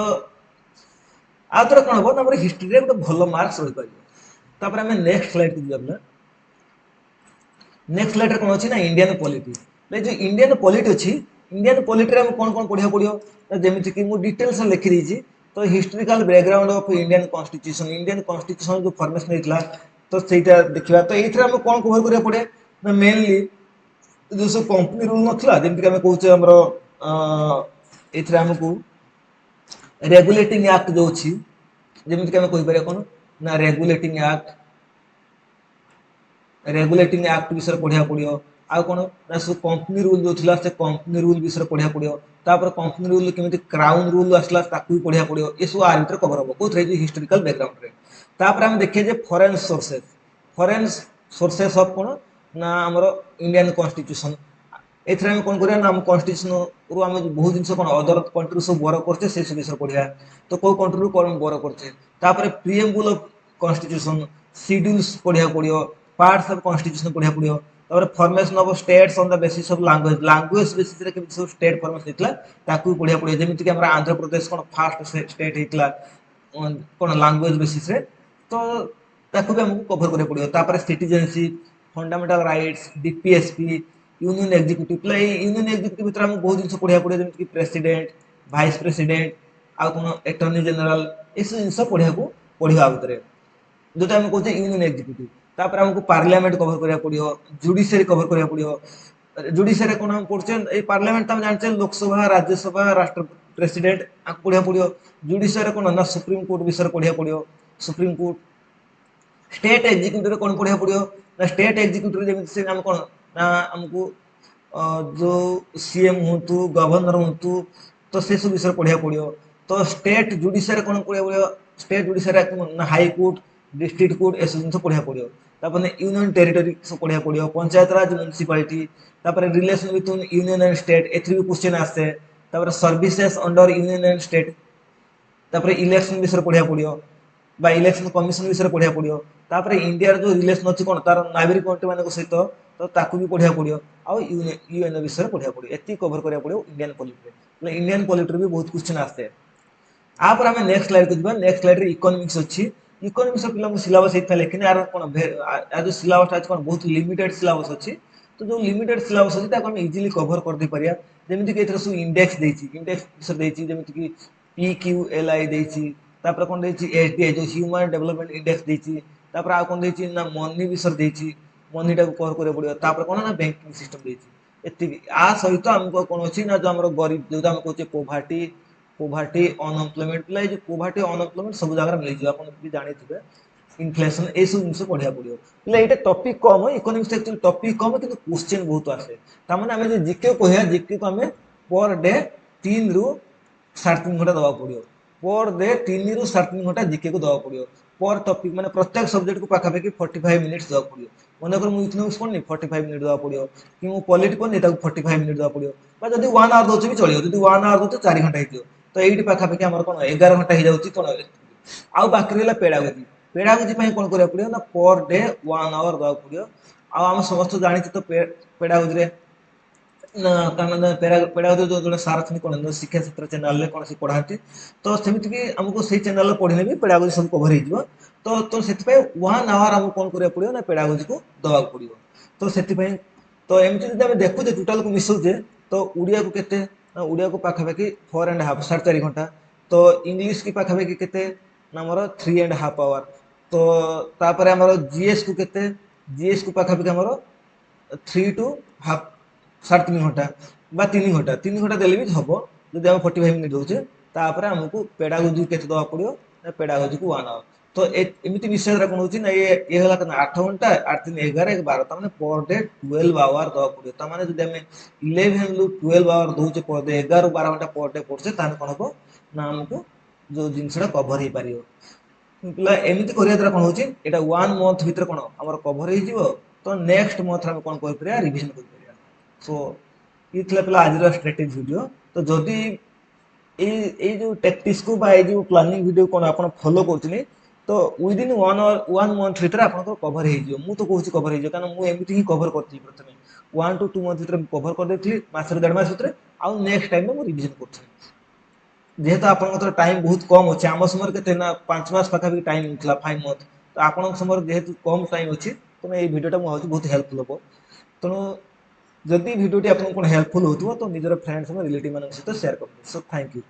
आ द्वारा कौन हम ना हिस्ट्री रे गोटे भल मार्क्स रही पार। तापर आम नेक्स्ट स्लाइड को जाना नेक्स्ट स्लाइड कौन अच्छी ना इंडियन पॉलिटी जो इंडियन पॉलिटी अच्छी इंडियन पॉलिटी रे कौन कौन पढ़िया पड़ियो जेमिति कि मु डिटेल्स लिखि देछि तो historical background of Indian constitution जो फॉर्मेशन हेतला तो सेटा देखिबा तो एथरा हम कौन कवर करिया पड़े ना मेनली जो सब कंपनी रूल नथला जेमिति कि हम कहउचे हमरो एथरा हमकू रेगुलेटिंग एक्ट जो अछि जेमिति कि हम कहि परिया कोन ना रेगुलेटिंग एक्ट विषय पढ़िया पड़ियो आ कोन ना सब कंपनी रूल जो थिला से कंपनी रूल विषय पढ़िया पड़ियो तापर कंपनी रूल केमिति क्राउन रूल आसला ताकू पढ़िया पड़ियो ए सब आर भीतर कवर हो कोथरे जे हिस्टोरिकल बैकग्राउंड रे तापर हम देखिए जे फॉरेन सोर्सेस ऑफ कोन ना हमरो इंडियन कॉन्स्टिट्यूशन एथरे हम कोन करिया ना हम कॉन्स्टिट्यूशन रु हम बहुत जिंस कोन अदर कंट्री सब बोरो करते से सब विषय पढ़िया तो को कंट्री रु कोन बोरो करते तापर प्रीएम्बल ऑफ कॉन्स्टिट्यूशन शेड्यूल्स पढ़िया पड़ियो पार्ट्स ऑफ कॉन्स्टिट्यूशन पढ़िया पड़ियो तापर formation of states on the basis of language basis रे केमि सब स्टेट फॉर्मेशन हेतला ताकू पढ़िया पड़ियो जेमिति कि हमरा आंध्र प्रदेश कोन फर्स्ट स्टेट हेतला कोन लैंग्वेज बेसिस रे तो ताकू भी हमको कवर करे पड़ियो तापर citizenship fundamental rights DPSP union executive प्ले यूनियन एग्जीक्यूटिव भीतर हम बहुत जिंस पढ़िया पड़ियो जेमिति कि प्रेसिडेंट वाइस प्रेसिडेंट आ कोन अटॉर्नी जनरल ए सब जिंस पढ़िया भीतर जोटा हम कहते यूनियन एग्जीक्यूटिव तापर हमको पार्लियामेंट कवर करिया पड़ियो जुडिशियरी कवर करिया पड़ियो जुडिशियरी कोन हम पढ़छे ए पार्लियामेंट त हम जानछे लोकसभा राज्यसभा राष्ट्र प्रेसिडेंट आ पढ़िया पड़ियो जुडिशियरी कोन ना सुप्रीम कोर्ट विषय पढ़िया पड़ियो सुप्रीम कोर्ट स्टेट एग्जीक्यूटिव कोन पढ़िया पड़ियो ना स्टेट एग्जीक्यूटिव जेमिति से हम कोन ना हमको जो सीएम होतु गवर्नर होतु तो से सब विषय पढ़िया पड़ियो तो स्टेट जुडिशियरी कोन पढ़िया पड़ियो स्टेट जुडिशियरी ना हाई कोर्ट डिस्ट्रिक्ट कोर्ट ए सब जिंस पढ़िया पड़ियो तापर यूनियन टेरिटरी सब पढ़िया पड़ियो पंचायत राज म्युनिसिपलिटी तापर relation between union and state एथ्री भी क्वेश्चन आसे तापर services under union and state तापर इलेक्शन विषय पढ़िया पड़ियो बा इलेक्शन कमिशन विषय पढ़िया पड़ियो तापर इंडिया जो रिलेशन अछि कोन तार नागरिक कंट्री माने को सहित तो ताकू भी पढ़िया पड़ियो आ यूएन विषय पढ़िया पड़ियो एती कवर करिया पड़ियो इंडियन पॉलिटी रे इंडियन पॉलिटी भी बहुत क्वेश्चन आसे आ पर हमें नेक्स्ट स्लाइड को दिबा नेक्स्ट स्लाइड रे इकोनॉमिक्स अछि इकोनॉमिक्स पिला मु सिलेबस इतना लेकिन यार कोन आ जो सिलेबस आज कोन बहुत लिमिटेड सिलेबस अछि तो जो लिमिटेड सिलेबस अछि ताको हम इजीली कवर कर दे परिया जेमिति कि एथरा सु इंडेक्स देछि इंडेक्स विषय देछि जेमिति कि पीक्यूएलआई देछि तापर कोन देछि एसडीआई जो ह्यूमन डेवलपमेंट इंडेक्स देछि तापर आ कोन देछि ना मनी विषय देछि मनीटा को कवर करे पड़ियो तापर कोन ना बैंकिंग सिस्टम देछि एति आ सहित हमको कोन अछि ना जो हमरो गरीब जो हम कहछे पोवर्टी अनएम्प्लॉयमेंट लाई जो पोवर्टी अनएम्प्लॉयमेंट सब जगह मिल जियो अपन भी जानि थिबे इन्फ्लेशन ए सब जिंस पढ़िया पड़ियो ले एटा टॉपिक कम है इकोनॉमिक्स एक्चुअली टॉपिक कम है किंतु क्वेश्चन बहुत आसे ता माने हमें जे जीके कहया जीके को हमें पर डे 3 रु 3.5 घंटा दवा पड़ियो पर डे 3 रु 3.5 घंटा जीके को दवा पड़ियो पर टॉपिक माने प्रत्येक सब्जेक्ट को पाखा पाखी 45 मिनिट्स दवा पड़ियो मन कर मु इकोनॉमिक्स पढ़नी 45 मिनिट दवा पड़ियो कि मु पॉलिटी पढ़नी ताको 45 मिनिट दवा पड़ियो बा जदी 1 आवर दोछ भी चलियो जदी 1 आवर दोछ 4 घंटा हिजो तो एइटी पाखा पाखी हमर कोन 11 घंटा हि जाउची कोन आउ बाकी रहला पेडागोजी पई कोन करे पड़ियो ना पर डे 1 आवर दवा पड़ियो आ हम समस्त जानि तो पेडागोजी रे ना कारण पेडागोजी जो जने सार छनि कोन शिक्षा क्षेत्र चैनल ले कोन से पढाती तो सेमिति कि हमको सेही चैनल पढिले भी पेडागोजी सब कवर हि जिवो तो सेति पई 1 आवर हम कोन करे पड़ियो ना पेडागोजी को दवा पड़ियो तो सेति पई तो एमिति जदि हम देखु जे टोटल को मिसौ जे तो उड़िया को केते उड़िया को पाखा पाखी 4.5 4.5 घंटा तो इंग्लिश की पाखा पाखी केते ना हमर 3.5 आवर तो तापर हमर जीएस को केते जीएस को पाखा पाखी हमर 3 टू हाफ 3.5 घंटा बा 3 घंटा देले भी हबो जदि हम 45 मिनिट दोचे तापर हमको पेडागोजी केते दवा पड़ियो ना पेडागोजी को 1 आवर तो एमिति विषय रा कोन होची ना ये हला कना 8 घंटा 8 3 11 12 त माने पर डे 12 आवर दवा पड़ियो त माने जदि हम 11 लु 12 आवर दोचे पर डे 11 12 घंटा पर डे पड़से तान कोन हो ना हमको जो जिंसडा कवर हि पारियो पिला एमिति करिया द्वारा कोन होची एटा 1 मंथ भीतर कोन हमर कवर हि जिवो तो नेक्स्ट मंथ हम कोन कर परिया रिवीजन कर परिया सो इथला पिला आज स्ट्रेटेजी वीडियो तो जदि ए जो टैक्टिक्स को बा ए जो प्लानिंग वीडियो कोन आपण फॉलो करथिनी तो विद इन 1 मंथ भीतर आपण कवर हि जिवो मु तो कहूची कवर हि जिवो कारण मु एमिति ही कवर करथि प्रथमे 1 टू 2 मंथ भीतर कवर कर देथि मास रे 1.5 मास भीतर आ नेक्स्ट टाइम मु रिवीजन करथि जेहेतु आपन टाइम बहुत कम अच्छे आम समय के 5 मास पाखा भी टाइम मिलता 5 मंथ तो आपण समय जेहेतु कम टाइम अच्छी तेना ये भिडटा मुझे बहुत हेल्पफुल हम तेणु जदि भिडियोटी आपको हेल्पफुल होतो तो निजर फ्रेंड्स और रिलेटिव मान सहित शेयर कर। So thank you.